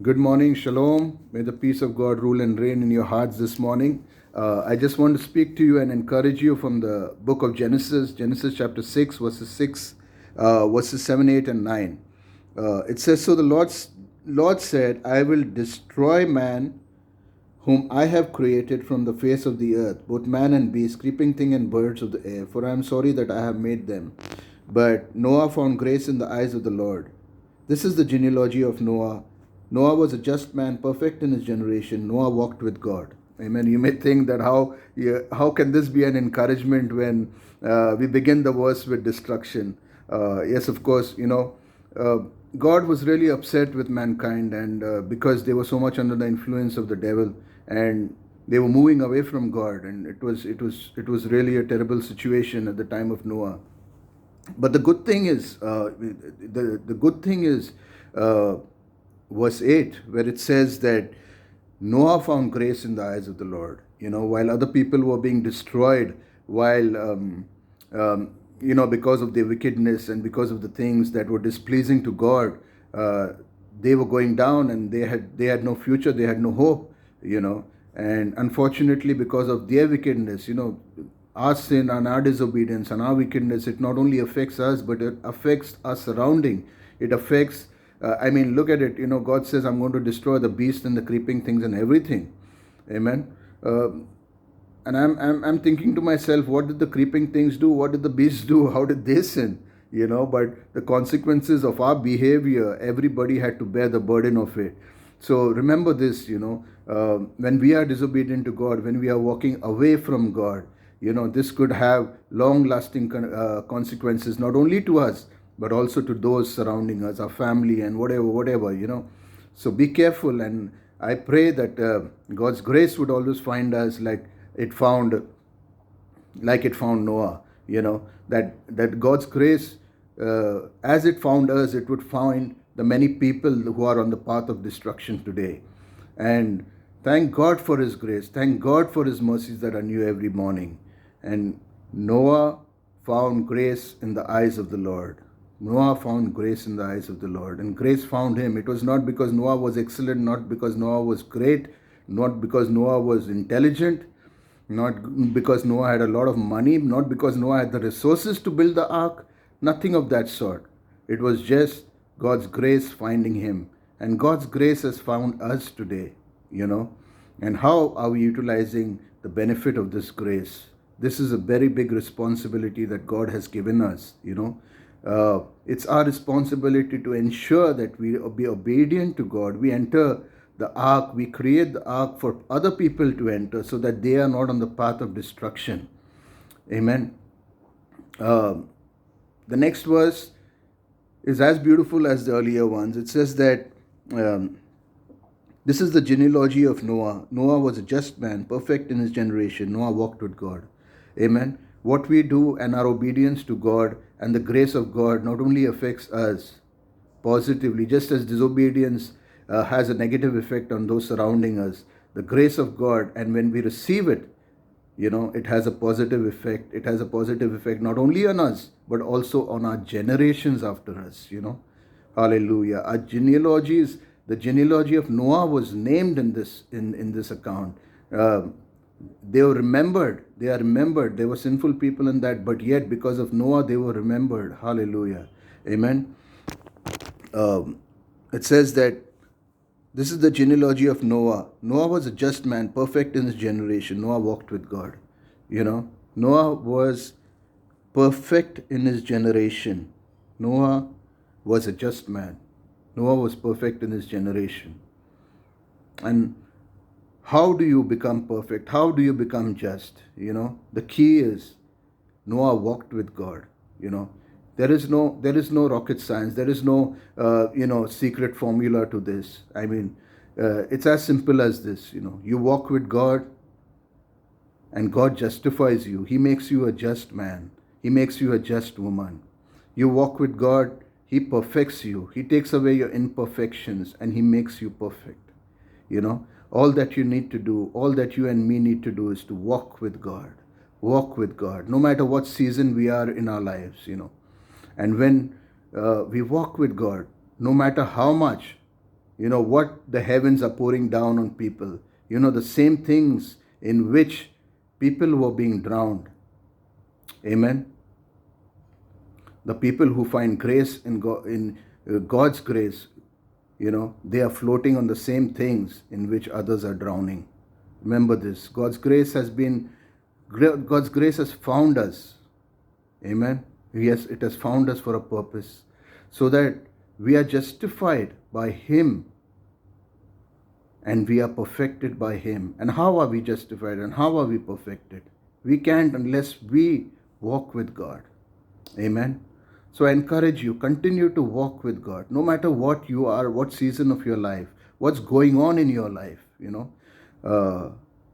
Good morning, Shalom. May the peace of God rule and reign in your hearts this morning. I just want to speak to you and encourage you from the book of Genesis, Genesis chapter 6, verses 7, 8, and 9. It says, So the Lord said, I will destroy man whom I have created from the face of the earth, both man and beast, creeping thing and birds of the air, for I am sorry that I have made them. But Noah found grace in the eyes of the Lord. This is the genealogy of Noah. Noah was a just man, perfect in his generation. Noah walked with God. Amen. You may think that how can this be an encouragement when we begin the verse with destruction? Yes, of course, uh, God was really upset with mankind, and because they were so much under the influence of the devil, and they were moving away from God, and it was really a terrible situation at the time of Noah. But the good thing is, uh, verse 8, where it says that Noah found grace in the eyes of the Lord. While other people were being destroyed, while because of their wickedness and because of the things that were displeasing to God, they were going down, and they had no future, they had no hope. And unfortunately, because of their wickedness, our sin and our disobedience and our wickedness, it not only affects us, but it affects our surrounding. It affects, look at it. God says, I'm going to destroy the beast and the creeping things and everything. Amen. And I'm thinking to myself, what did the creeping things do? What did the beasts do? How did they sin? But the consequences of our behavior, everybody had to bear the burden of it. So remember this, when we are disobedient to God, when we are walking away from God, this could have long lasting consequences, not only to us, but also to those surrounding us, our family, and whatever. So be careful, and I pray that God's grace would always find us it found it found Noah. That God's grace, as it found us, it would find the many people who are on the path of destruction today. And thank God for His grace. Thank God for His mercies that are new every morning. And Noah found grace in the eyes of the Lord. Noah found grace in the eyes of the Lord, and grace found him. It was not because Noah was excellent, not because Noah was great, not because Noah was intelligent, not because Noah had a lot of money, not because Noah had the resources to build the ark, nothing of that sort. It was just God's grace finding him. And God's grace has found us today, you know. And how are we utilizing the benefit of this grace? This is a very big responsibility that God has given us. It's our responsibility to ensure that we be obedient to God. We enter the ark, we create the ark for other people to enter so that they are not on the path of destruction. Amen. The next verse is as beautiful as the earlier ones. It says that this is the genealogy of Noah. Noah was a just man, perfect in his generation. Noah walked with God. Amen. What we do and our obedience to God and the grace of God not only affects us positively, just as disobedience has a negative effect on those surrounding us, the grace of God, and when we receive it, it has a positive effect. It has a positive effect not only on us, but also on our generations after us. Hallelujah. Our genealogies, the genealogy of Noah was named in this account. They were remembered. They are remembered. There were sinful people in that, but yet because of Noah, they were remembered. Hallelujah. Amen. It says that this is the genealogy of Noah. Noah was a just man, perfect in his generation. Noah walked with God. Noah was perfect in his generation. Noah was a just man. Noah was perfect in his generation. And how do you become perfect? How do you become just? The key is Noah walked with God. There is no rocket science. There is no secret formula to this. It's as simple as this. You walk with God, and God justifies you. He makes you a just man. He makes you a just woman. You walk with God, He perfects you. He takes away your imperfections, and He makes you perfect. All that you need to do, all that you and me need to do is to walk with God. Walk with God, no matter what season we are in our lives. And when we walk with God, no matter how much, what the heavens are pouring down on people. The same things in which people were being drowned. Amen. The people who find grace in God's grace, they are floating on the same things in which others are drowning. Remember this. God's grace has found us. Amen. Yes, it has found us for a purpose, so that we are justified by Him and we are perfected by Him. And how are we justified and how are we perfected? We can't unless we walk with God. Amen. So I encourage you, continue to walk with God, no matter what you are, what season of your life, what's going on in your life,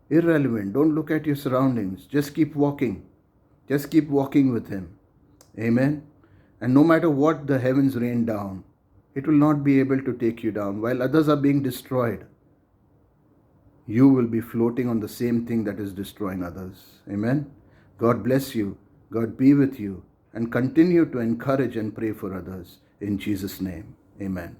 irrelevant. Don't look at your surroundings. Just keep walking. Just keep walking with Him. Amen. And no matter what the heavens rain down, it will not be able to take you down. While others are being destroyed, you will be floating on the same thing that is destroying others. Amen. God bless you. God be with you. And continue to encourage and pray for others. In Jesus' name. Amen.